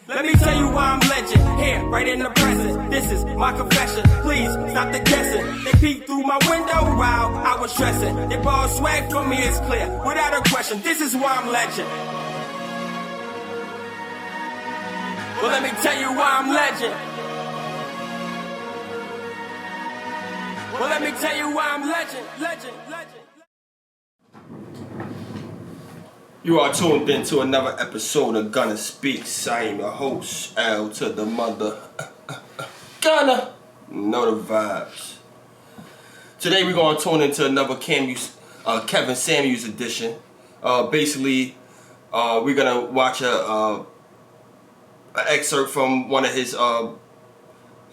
Let me tell you why I'm legend. Here, right in the present. This is my confession. Please stop the guessing. They peeked through my window while I was stressing. They borrowed swag from me, it's clear, without a question. This is why I'm legend. Well, let me tell you why I'm legend. Well, let me tell you why I'm legend. You are tuned into another episode of GunnaSpeaks. I am your host, L to the mother. Gunna. Know the vibes. Today we're going to tune into another Kevin Samuels edition. Basically, we're going to watch an excerpt from one of his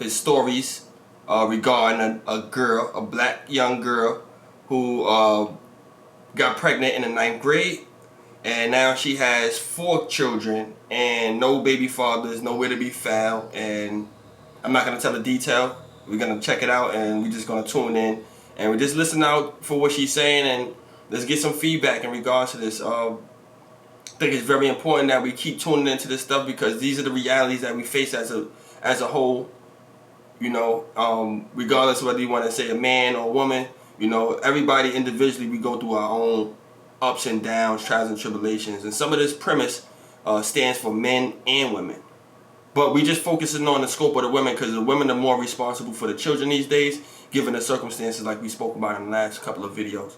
stories regarding a girl, a black young girl who got pregnant in the 9th grade. And now she has 4 children and no baby fathers, nowhere to be found. And I'm not going to tell the detail. We're going to check it out and we're just going to tune in. And we just listen out for what she's saying and let's get some feedback in regards to this. I think it's very important that we keep tuning into this stuff because these are the realities that we face as a whole. You know, regardless of whether you want to say a man or a woman, you know, everybody individually, we go through our own ups and downs, trials and tribulations, and some of this premise stands for men and women. But we just focusing on the scope of the women because the women are more responsible for the children these days, given the circumstances like we spoke about in the last couple of videos.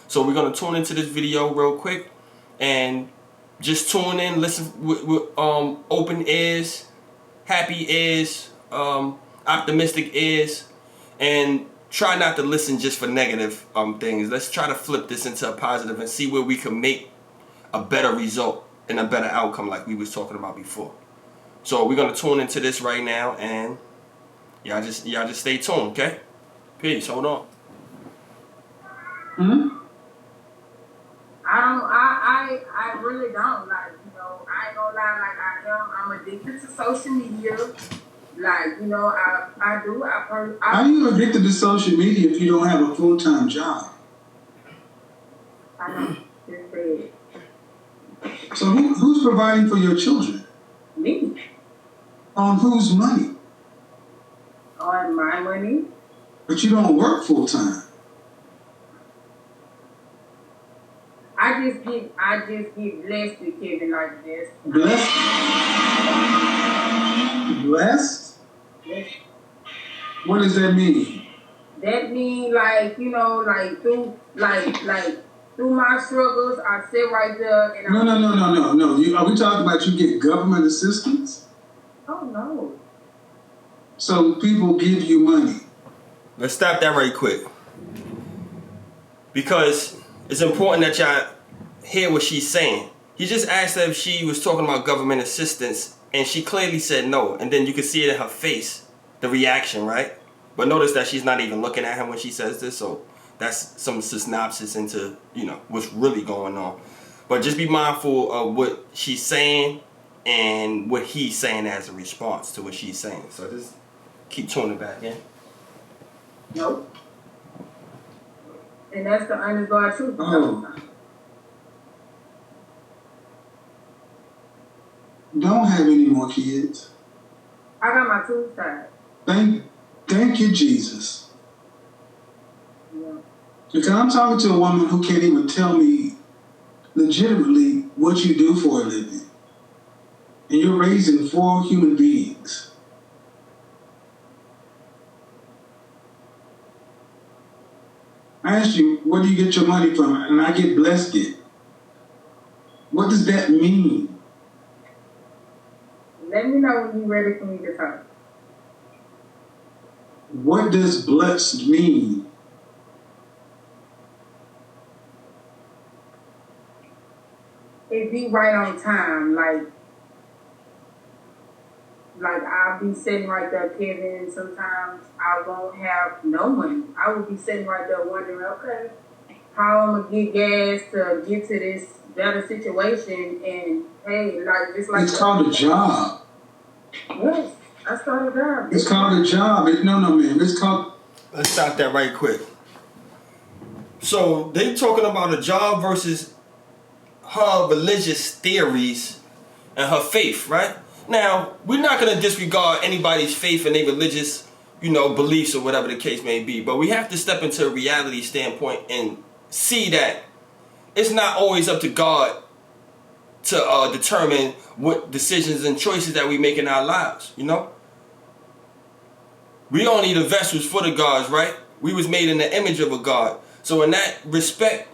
So we're going to tune into this video real quick and just tune in, listen with open ears, happy ears, optimistic ears, and try not to listen just for negative things. Let's try to flip this into a positive and see where we can make a better result and a better outcome like we was talking about before. So we're gonna tune into this right now and y'all just stay tuned, okay? Peace, hold on. I really don't, like, you know, I ain't gonna lie, like I am. I'm addicted to social media. Like, you know, How are you addicted to social media if you don't have a full-time job? I know. It's bad. So who's providing for your children? Me. On whose money? On my money. But you don't work full-time. I just get blessed with Kevin like this. Blessed? Blessed? Yes. What does that mean? That mean, like, you know, like through my struggles, I sit right there and No. Are we talking about you get government assistance? Oh no. So people give you money. Let's stop that right quick. Because it's important that y'all hear what she's saying. He just asked her if she was talking about government assistance, and she clearly said no. And then you can see it in her face, the reaction, right? But notice that she's not even looking at him when she says this, so that's some synopsis into, you know, what's really going on. But just be mindful of what she's saying and what he's saying as a response to what she's saying. So just keep tuning back in. Nope. And that's the honest God truth. Oh. Don't have any more kids. I got my tooth tied. Thank you, Jesus. Yeah. Because I'm talking to a woman who can't even tell me legitimately what you do for a living. And you're raising 4 human beings. I asked you, where do you get your money from? And I get blessed it. What does that mean? Let me know when you're ready for me to talk. What does blessed mean? It be right on time, like I'll be sitting right there, Kevin. Sometimes I won't have no money. I will be sitting right there wondering, okay, how I'm gonna get gas to get to this better situation. And hey, like just like it's called a job. Yes, I started a job. It's called a job. No, man. It's called. Let's stop that right quick. So they talking about a job versus her religious theories and her faith, right? Now, we're not going to disregard anybody's faith and their religious, beliefs or whatever the case may be. But we have to step into a reality standpoint and see that it's not always up to God to determine what decisions and choices that we make in our lives, We only the vessels for the gods, right? We was made in the image of a God. So in that respect,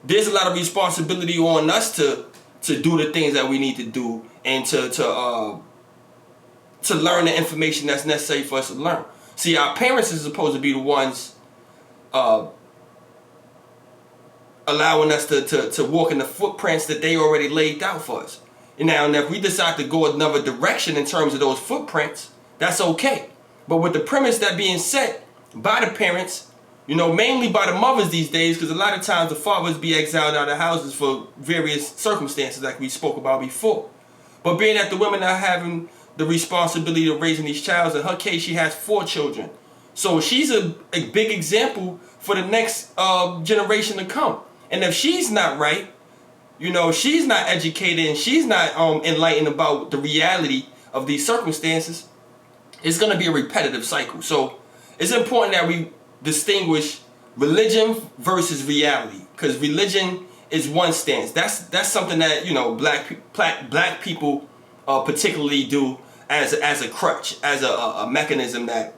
there's a lot of responsibility on us to do the things that we need to do and to learn the information that's necessary for us to learn. See, our parents are supposed to be the ones allowing us to walk in the footprints that they already laid out for us. And if we decide to go another direction in terms of those footprints, that's okay. But with the premise that being set by the parents, mainly by the mothers these days, because a lot of times the fathers be exiled out of houses for various circumstances like we spoke about before. But being that the women are having the responsibility of raising these children, in her case she has 4 children. So she's a big example for the next generation to come. And if she's not right, she's not educated and she's not enlightened about the reality of these circumstances, it's going to be a repetitive cycle. So it's important that we distinguish religion versus reality, because religion is one stance. That's something that black people particularly do as a crutch, as a mechanism that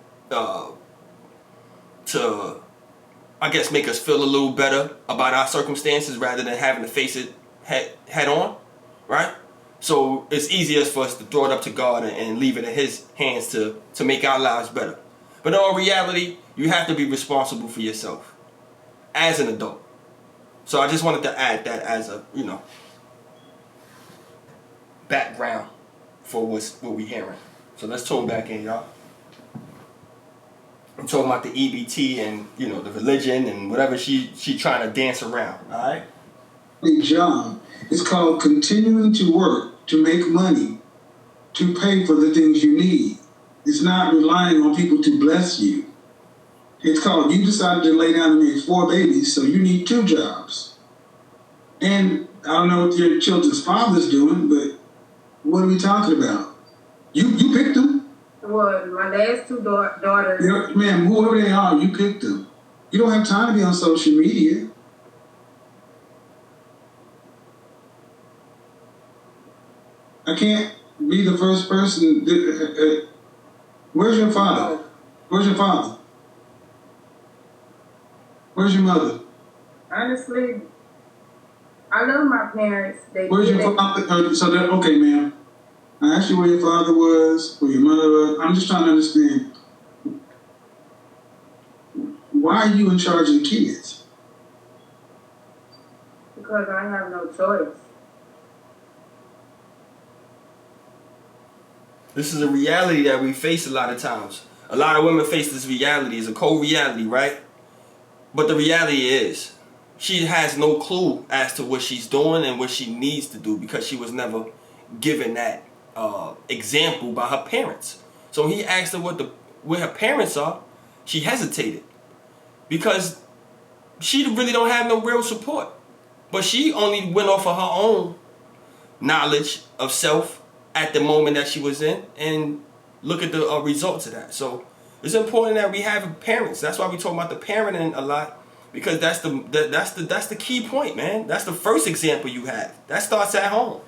to, I guess, make us feel a little better about our circumstances rather than having to face it head on, right? So it's easier for us to throw it up to God and leave it in His hands to make our lives better. But in all reality, you have to be responsible for yourself as an adult. So I just wanted to add that as a, background for what we hearing. So let's tune back in, y'all. I'm talking about the EBT and, the religion and whatever she trying to dance around, all right? A job is called continuing to work to make money to pay for the things you need. It's not relying on people to bless you. It's called, you decided to lay down and make 4 babies, so you need 2 jobs. And I don't know what your children's father's doing, but what are we talking about? You picked them. Well, my dad's 2 daughters. Man, whoever they are, you picked them. You don't have time to be on social media. I can't be the first person. Where's your father? Where's your father? Where's your mother? Honestly, I love my parents. Where's your father? So that, okay, ma'am. I asked you where your father was, where your mother was. I'm just trying to understand. Why are you in charge of the kids? Because I have no choice. This is a reality that we face a lot of times. A lot of women face this reality. It's a cold reality, right? But the reality is, she has no clue as to what she's doing and what she needs to do because she was never given that example by her parents. So when he asked her where her parents are, she hesitated because she really don't have no real support. But she only went off of her own knowledge of self at the moment that she was in, and look at the results of that. So it's important that we have parents. That's why we talk about the parenting a lot, because that's the key point, man. That's the first example you have. That starts at home.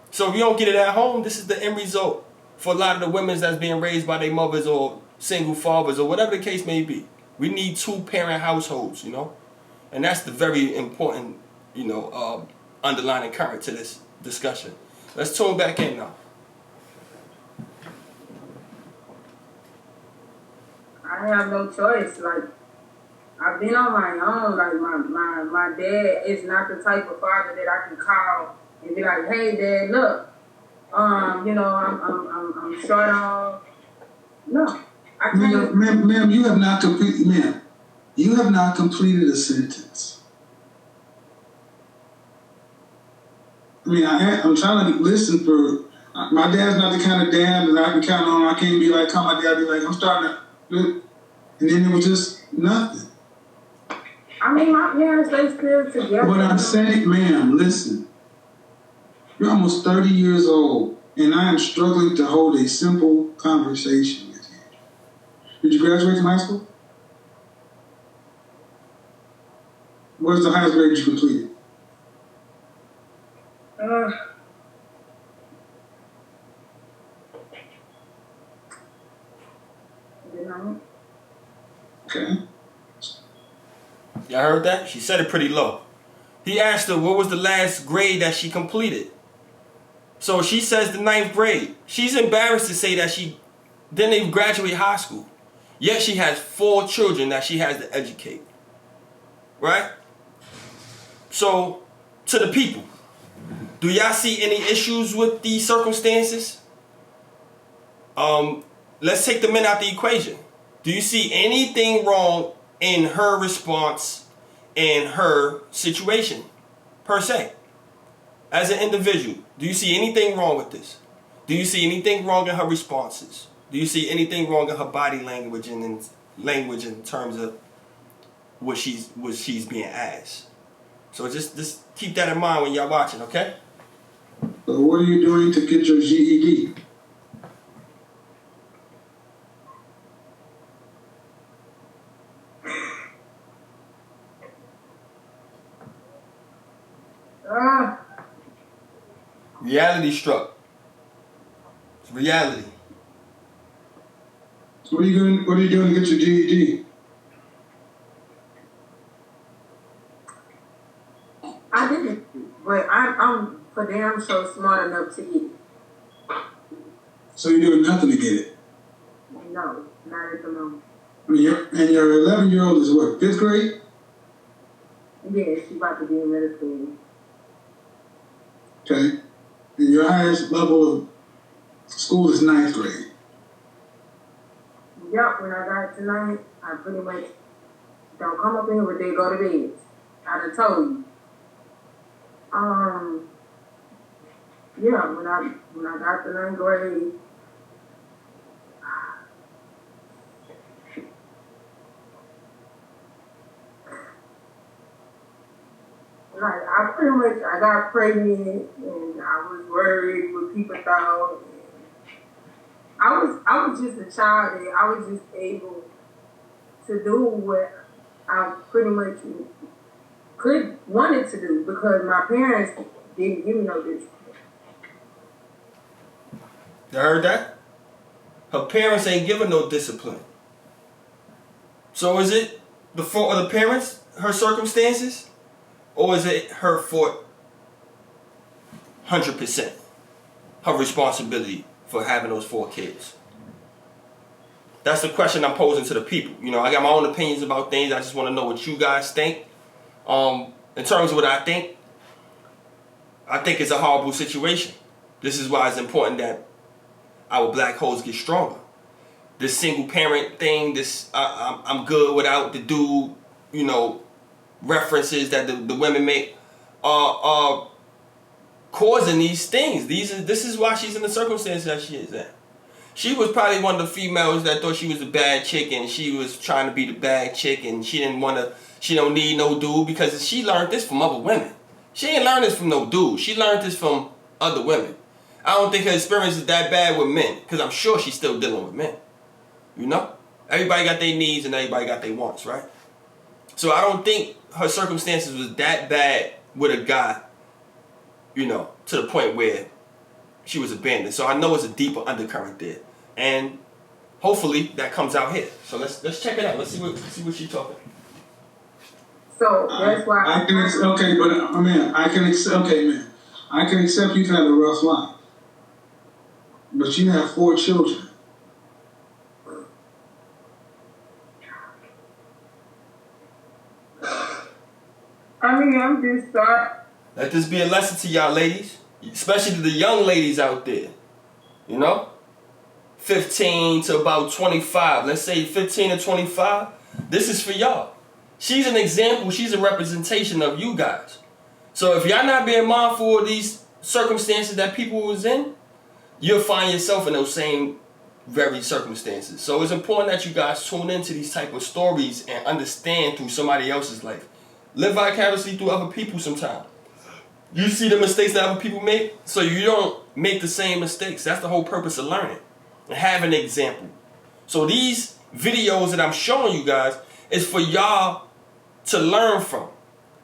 So if you don't get it at home, this is the end result for a lot of the women that's being raised by their mothers or single fathers or whatever the case may be. We need 2-parent households, and that's the very important, underlying current to this discussion. Let's tune back in now. I have no choice. Like, I've been on my own. Like, my dad is not the type of father that I can call and be like, "Hey, Dad, look, I'm short on." No, I can't. Ma'am, you have not completed. Ma'am, you have not completed a sentence. I mean, I'm trying to listen for. My dad's not the kind of dad that I can count on. I can't be like, call my dad, be like, I'm starting to, and then it was just nothing. I mean, my parents, they still together. But I'm saying, ma'am, listen. You're almost 30 years old. and I am struggling to hold a simple conversation with you. Did you graduate from high school? What is the highest grade you completed? Okay. Y'all heard that? She said it pretty low. He asked her what was the last grade that she completed. So she says the 9th grade. She's embarrassed to say that she didn't even graduate high school. Yet she has 4 children that she has to educate. Right? So, to the people, do y'all see any issues with these circumstances? Let's take the men out the equation. Do you see anything wrong in her response and her situation, per se? As an individual, do you see anything wrong with this? Do you see anything wrong in her responses? Do you see anything wrong in her body language and in language in terms of what she's being asked? So just keep that in mind when y'all watching, okay? So what are you doing to get your GED? Reality struck. It's reality. So what are you doing to get your GED? I didn't, but I'm for damn sure smart enough to get it. So you're doing nothing to get it? No, not at the moment. And your 11-year-old is what, 5th grade? Yeah, she about to be in middle school. Okay. And your highest level of school is 9th grade. Yep, when I got tonight, I pretty much don't come up in here, but they go to bed. I done told you. Yeah, when I got the 9th grade, I got pregnant and I was worried what people thought. I was just a child and I was just able to do what I pretty much wanted to do because my parents didn't give me no discipline. You heard that? Her parents ain't giving no discipline. So is it the fault of the parents, her circumstances? Or is it her fault 100%? Her responsibility for having those 4 kids? That's the question I'm posing to the people. You know, I got my own opinions about things. I just want to know what you guys think. In terms of what I think it's a horrible situation. This is why it's important that our black holes get stronger. This single parent thing, this I'm good without the dude, you know, references that the women make are causing these things. This is why she's in the circumstances that she is at. She was probably one of the females that thought she was a bad chick and she was trying to be the bad chick and she don't need no dude because she learned this from other women. She ain't learned this from no dude. She learned this from other women. I don't think her experience is that bad with men because I'm sure she's still dealing with men. You know? Everybody got their needs and everybody got their wants, right? So I don't think her circumstances was that bad with a guy, you know, to the point where she was abandoned. So I know it's a deeper undercurrent there. And hopefully that comes out here. So let's check it out. Let's see what she's talking. So that's why I can accept you've had a rough life. But you have 4 children. I mean, I'm just sorry. Let this be a lesson to y'all ladies, especially to the young ladies out there. You know? 15 to about 25. Let's say 15 to 25. This is for y'all. She's an example. She's a representation of you guys. So if y'all not being mindful of these circumstances that people was in, you'll find yourself in those same very circumstances. So it's important that you guys tune into these type of stories and understand through somebody else's life. Live vicariously through other people sometimes. You see the mistakes that other people make, so you don't make the same mistakes. That's the whole purpose of learning and having an example. So these videos that I'm showing you guys is for y'all to learn from.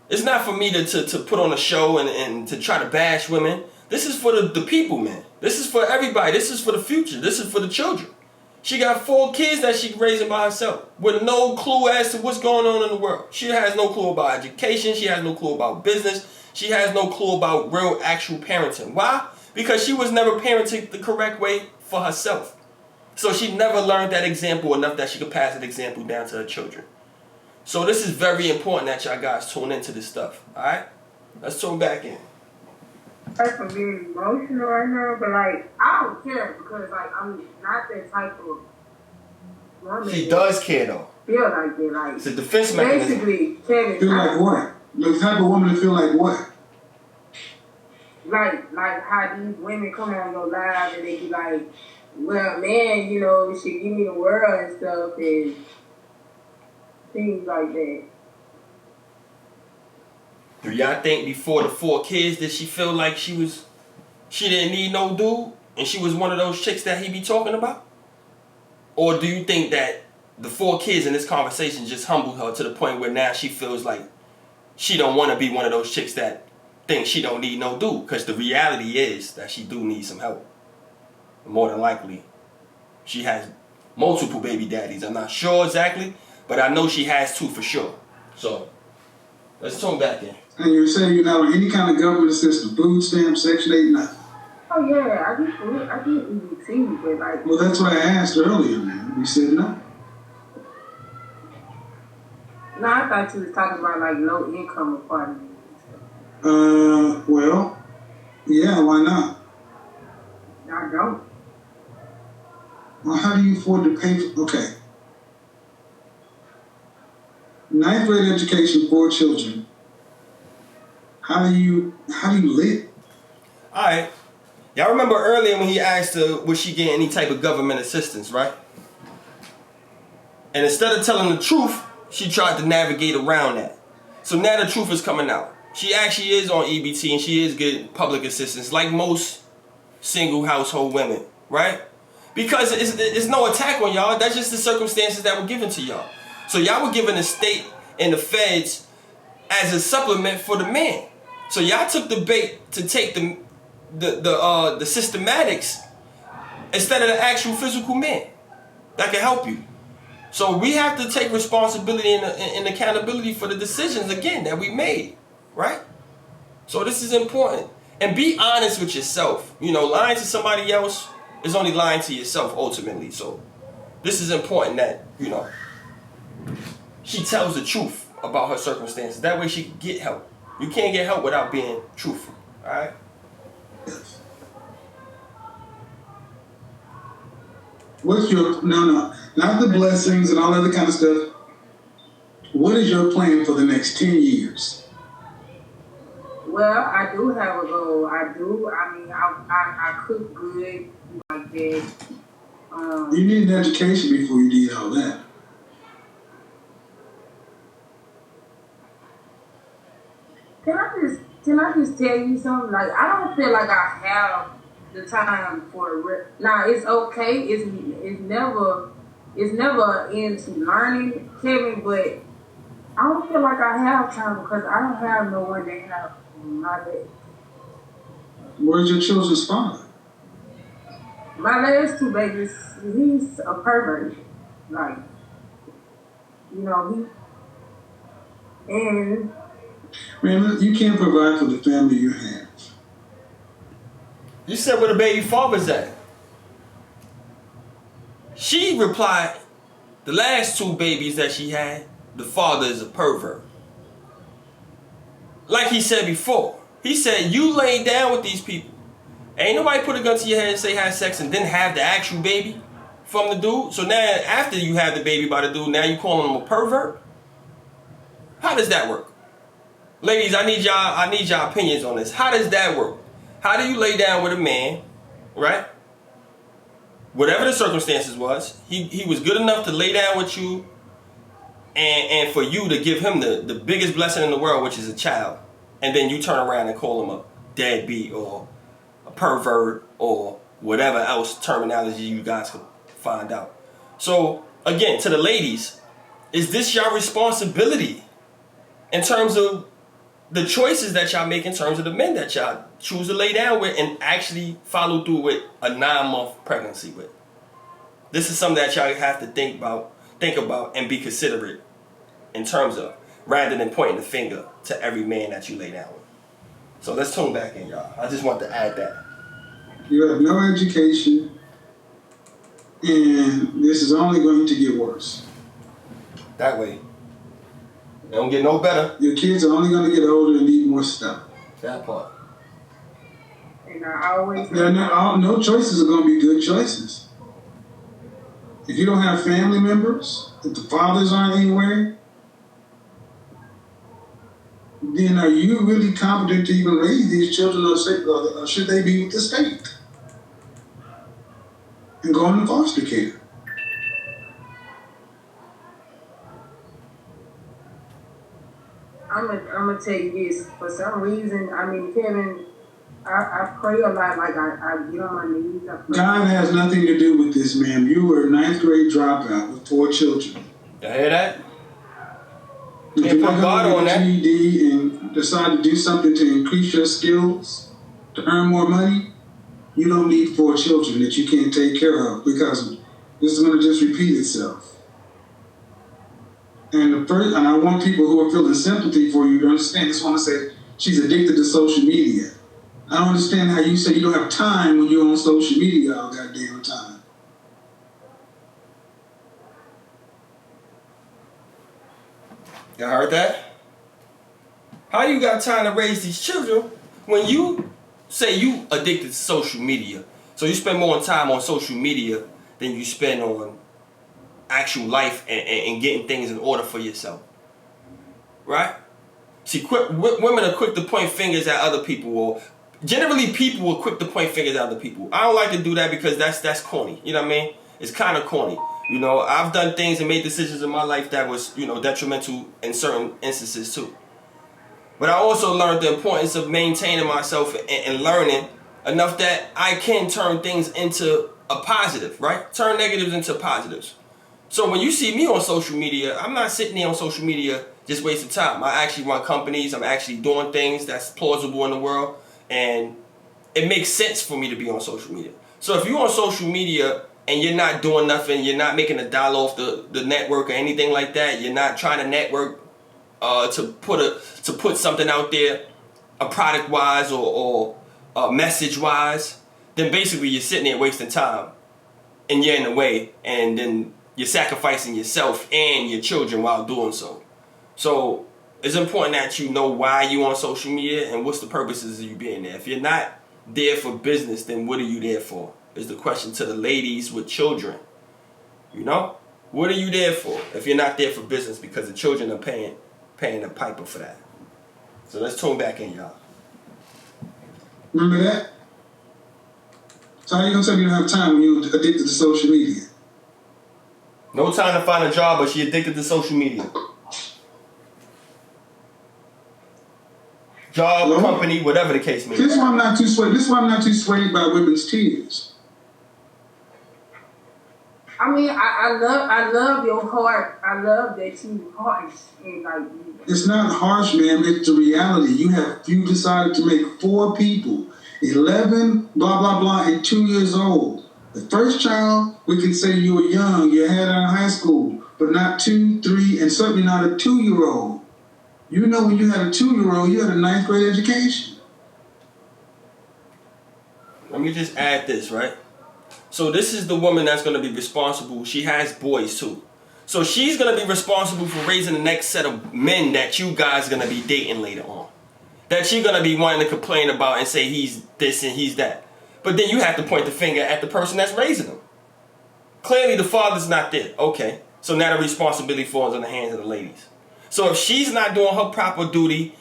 It's not for me to put on a show and to try to bash women. This is for the people, man. This is for everybody. This is for the future. This is for the children. She got 4 kids that she's raising by herself with no clue as to what's going on in the world. She has no clue about education. She has no clue about business. She has no clue about real, actual parenting. Why? Because she was never parented the correct way for herself. So she never learned that example enough that she could pass that example down to her children. So this is very important that y'all guys tune into this stuff. Alright? Let's tune back in. That's for being emotional right now, but like, I don't care because like, I'm not that type of woman. She does care though. Feel like that, like. It's a defense mechanism. Basically, Kevin. Feel like what? The type of woman to feel like what? Like how these women come on your live and they be like, well, man, you know, she give me the world and stuff and things like that. Do y'all think before the 4 kids that she feel like she didn't need no dude and she was one of those chicks that he be talking about? Or do you think that the 4 kids in this conversation just humbled her to the point where now she feels like she don't want to be one of those chicks that think she don't need no dude? Because the reality is that she do need some help. More than likely, she has multiple baby daddies. I'm not sure exactly, but I know she has 2 for sure. So, let's tune back in. And you're saying you're not on any kind of government assistance, food stamps, Section 8, nothing. Oh yeah, I get EBT, but like. Well, that's what I asked earlier, man. You said no. No, I thought you was talking about like low income apartments. Well, yeah, why not? I don't. Well, how do you afford to pay for, okay. 9th grade education for children. How do you live? Alright. Y'all remember earlier when he asked her, was she getting any type of government assistance, right? And instead of telling the truth, she tried to navigate around that. So now the truth is coming out. She actually is on EBT and she is getting public assistance like most single household women, right? Because it's no attack on y'all. That's just the circumstances that were given to y'all. So y'all were given the state and the feds as a supplement for the man. So y'all took the bait to take the systematics instead of the actual physical man that can help you. So we have to take responsibility and accountability for the decisions again that we made, right? So this is important. And be honest with yourself. You know, lying to somebody else is only lying to yourself ultimately. So this is important that, you know, she tells the truth about her circumstances. That way she can get help. You can't get help without being truthful, all right? What's your, no, not the blessings and all other kind of stuff. What is your plan for the next 10 years? Well, I do have a goal. I do. I mean, I cook good like that. You need an education before you did all that. Can I just tell you something? Like, I don't feel like I have the time for Now, it's okay. It's never into learning, Kevin. But I don't feel like I have time because I don't have no one to help my baby. Where's your children's father? My last 2 babies, he's a pervert. Like, you know, and Man, look, you can't provide for the family you have. You said where the baby father's at. She replied, the last 2 babies that she had, the father is a pervert. Like he said before. He said, you laid down with these people. Ain't nobody put a gun to your head and say have sex and then have the actual baby from the dude. So now after you have the baby by the dude, now you calling him a pervert? How does that work? Ladies, I need y'all opinions on this. How does that work? How do you lay down with a man, right? Whatever the circumstances was, he was good enough to lay down with you and for you to give him the biggest blessing in the world, which is a child. and then you turn around and call him a deadbeat or a pervert or whatever else terminology you guys could find out. So again, to the ladies, is this your responsibility in terms of the choices that y'all make in terms of the men that y'all choose to lay down with and actually follow through with a 9-month pregnancy with? This is something that y'all have to think about and be considerate in terms of, rather than pointing the finger to every man that you lay down with. So let's tune back in, y'all. I just want to add that. You have no education, and this is only going to get worse. That way. They don't get no better. Your kids are only going to get older and need more stuff. That part. And I always... No choices are going to be good choices. If you don't have family members, if the fathers aren't anywhere, then are you really competent to even raise these children, or should they be with the state and go into foster care? I'm gonna tell you this. For some reason, I mean, Kevin, I pray a lot. Like I get on my knees. I pray. God has nothing to do with this, ma'am. You were a 9th grade dropout with 4 children. You hear that? If Can't you're put not God going on to that. get a GED and decide to do something to increase your skills, to earn more money, you don't need 4 children that you can't take care of, because this is going to just repeat itself. And I want people who are feeling sympathy for you to understand. Just want to say she's addicted to social media. I don't understand how you say you don't have time when you're on social media all goddamn time. You heard that? How you got time to raise these children when you say you addicted to social media? So you spend more time on social media than you spend on actual life and getting things in order for yourself. Right? See, women are quick to point fingers at other people, or generally people are quick to point fingers at other people. I don't like to do that because that's corny. You know what I mean? It's kind of corny. You know, I've done things and made decisions in my life that was, detrimental in certain instances too. But I also learned the importance of maintaining myself and learning enough that I can turn things into a positive, right? Turn negatives into positives. So when you see me on social media, I'm not sitting there on social media just wasting time. I actually run companies. I'm actually doing things that's plausible in the world. And it makes sense for me to be on social media. So if you're on social media and you're not doing nothing, you're not making a dollar off the network or anything like that, you're not trying to network to put something out there, a product wise or message wise, then basically you're sitting there wasting time and you're in the way, and then you're sacrificing yourself and your children while doing so. So it's important that you know why you're on social media and what's the purposes of you being there. If you're not there for business, then what are you there for? Is the question to the ladies with children. You know? What are you there for if you're not there for business, because the children are paying the piper for that? So let's tune back in, y'all. Remember that? So how you gonna tell me you don't have time when you're addicted to social media? No time to find a job, but she addicted to social media. Job, Hello? company, whatever the case may be. This is why I'm not too swayed. This is why I'm not too swayed by women's tears. I mean, I love your heart. I love that you harsh and like. It's not harsh, man. It's the reality. You decided to make 4 people, 11, blah blah blah, and 2 years old. The first child, we can say you were young. You had her in high school, but not 2, 3, and certainly not a 2-year-old. You know, when you had a 2-year-old, you had a 9th grade education. Let me just add this, right? So this is the woman that's going to be responsible. She has boys too. So she's going to be responsible for raising the next set of men that you guys are going to be dating later on. That you're going to be wanting to complain about and say he's this and he's that. But then you have to point the finger at the person that's raising them. Clearly the father's not there. Okay. So now the responsibility falls on the hands of the ladies. So if she's not doing her proper duty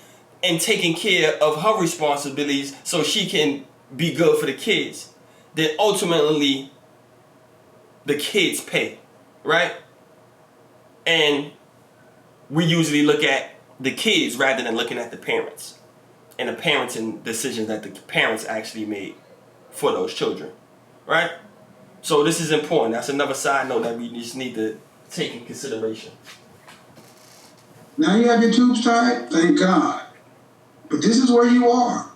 and taking care of her responsibilities so she can be good for the kids, then ultimately the kids pay, right? And we usually look at the kids rather than looking at the parents. and the parenting decisions that the parents actually made for those children, right? So this is important. That's another side note that we just need to take in consideration. Now you have your tubes tied, thank God. But this is where you are.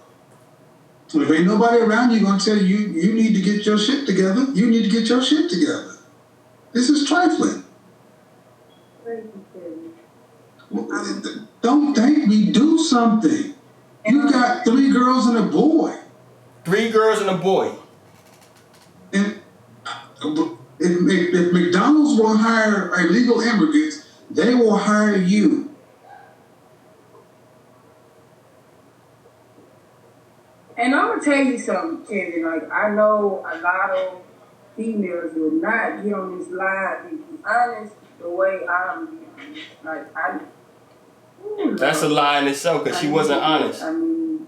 So if ain't nobody around you gonna tell you, you need to get your shit together, you need to get your shit together. This is trifling. Don't thank me, do something. You got 3 girls and a boy. 3 girls and a boy. And if McDonald's will hire illegal immigrants, they will hire you. And I'm gonna tell you something, Kevin. Like, I know a lot of females will not get on this live and be honest the way I'm being honest. Like, that's a lie in itself because she wasn't honest. I mean,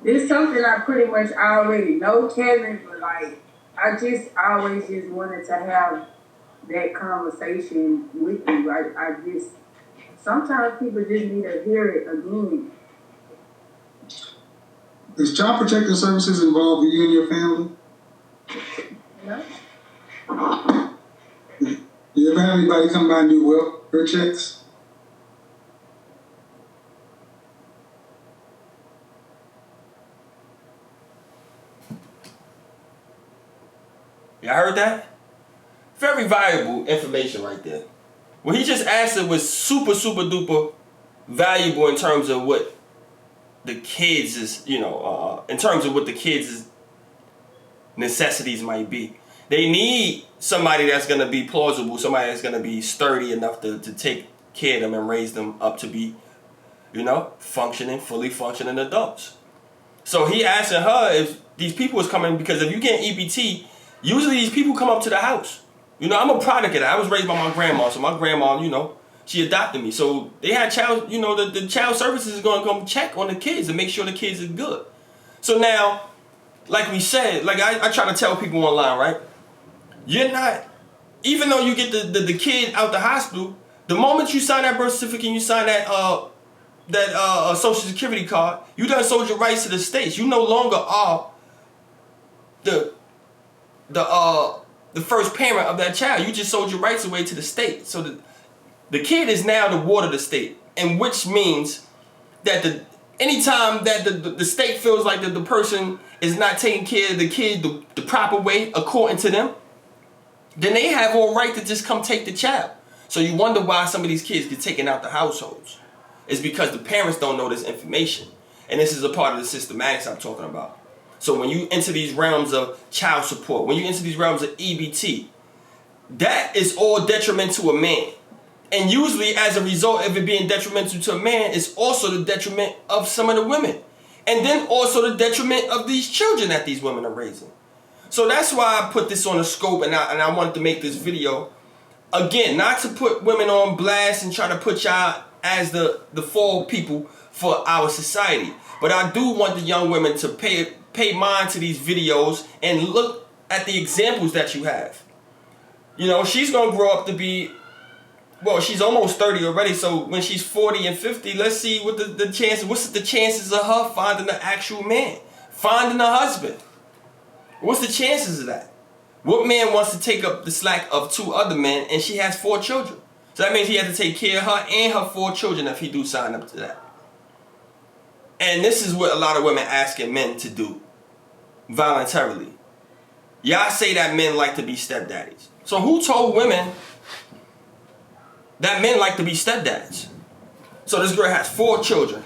this is something I pretty much already know, Kevin, but like, I just always just wanted to have that conversation with you. Like, sometimes people just need to hear it again. Is Child Protective Services involved with you and your family? No. You ever have anybody come by and do welfare checks? Y'all heard that? Very valuable information right there. What he just answered was super, super duper valuable in terms of what the kids is, in terms of what the kids' necessities might be. They need somebody that's going to be plausible, somebody that's going to be sturdy enough to take care of them and raise them up to be, fully functioning adults. So he asking her if these people is coming, because if you get EBT, usually these people come up to the house. I'm a product of that. I was raised by my grandma, so my grandma, she adopted me. So they had child, the child services is going to come check on the kids and make sure the kids are good. So now, like we said, like I try to tell people online, right? You're not, even though you get the kid out the hospital, the moment you sign that birth certificate and you sign that Social Security card, you done sold your rights to the states. You no longer are the first parent of that child. You just sold your rights away to the state. So the kid is now the ward of the state, and which means that anytime that the state feels like that the person is not taking care of the kid the proper way according to them, then they have all right to just come take the child. So you wonder why some of these kids get taken out the households. It's because the parents don't know this information. And this is a part of the systematics I'm talking about. So when you enter these realms of child support, when you enter these realms of EBT, that is all detrimental to a man. And usually as a result of it being detrimental to a man, it's also the detriment of some of the women. And then also the detriment of these children that these women are raising. So that's why I put this on the scope, and I wanted to make this video. Again, not to put women on blast and try to put y'all as the fall people for our society. But I do want the young women to pay mind to these videos and look at the examples that you have. She's going to grow up to be, well, she's almost 30 already, so when she's 40 and 50, let's see what the chances, what's the chances of her finding an actual man, finding a husband. What's the chances of that? What man wants to take up the slack of 2 other men and she has 4 children? So that means he has to take care of her and her 4 children if he do sign up to that. And this is what a lot of women asking men to do voluntarily. Y'all say that men like to be stepdaddies. So who told women that men like to be stepdads? So this girl has 4 children.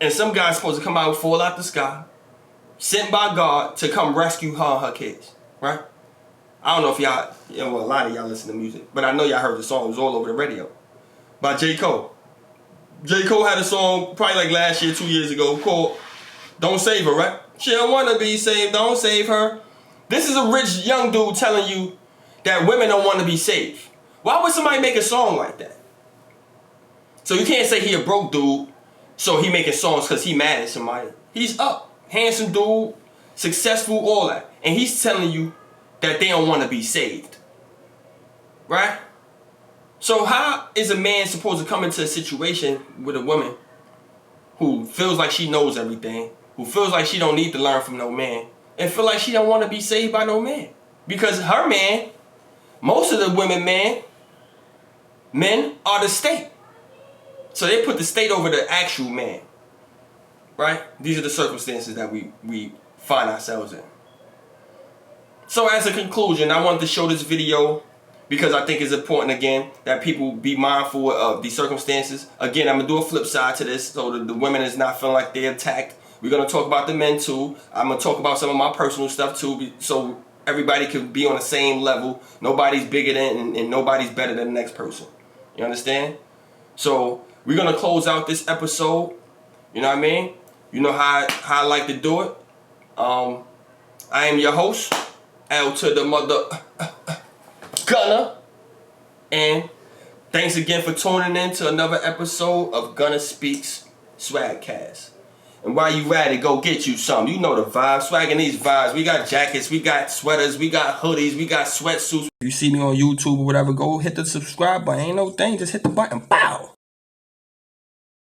And some guy's supposed to come out, fall out the sky, sent by God to come rescue her and her kids. Right? I don't know if y'all, a lot of y'all listen to music, but I know y'all heard the song. It was all over the radio by J. Cole. J. Cole had a song probably like last year, 2 years ago, called Don't Save Her, right? She don't want to be saved, don't save her. This is a rich young dude telling you that women don't want to be saved. Why would somebody make a song like that? So you can't say he a broke dude, so he making songs because he mad at somebody. He's up, handsome dude, successful, all that. And he's telling you that they don't want to be saved. Right? So how is a man supposed to come into a situation with a woman who feels like she knows everything, who feels like she don't need to learn from no man, and feel like she don't want to be saved by no man. Because her man, most of the women men are the state. So they put the state over the actual man. Right? These are the circumstances that we find ourselves in. So as a conclusion, I wanted to show this video because I think it's important, again, that people be mindful of these circumstances. Again, I'm going to do a flip side to this so that the women is not feeling like they're attacked. We're going to talk about the men too. I'm going to talk about some of my personal stuff too, so everybody can be on the same level. Nobody's bigger than and nobody's better than the next person. You understand? So we're going to close out this episode. You know what I mean? You know how I like to do it. I am your host, L to the mother Gunna. And thanks again for tuning in to another episode of GunnaSpeaks Swagcast. And while you at it, go get you some. You know the vibes. Swagging these vibes. We got jackets, we got sweaters, we got hoodies, we got sweatsuits. If you see me on YouTube or whatever, go hit the subscribe button. Ain't no thing, just hit the button. Bow!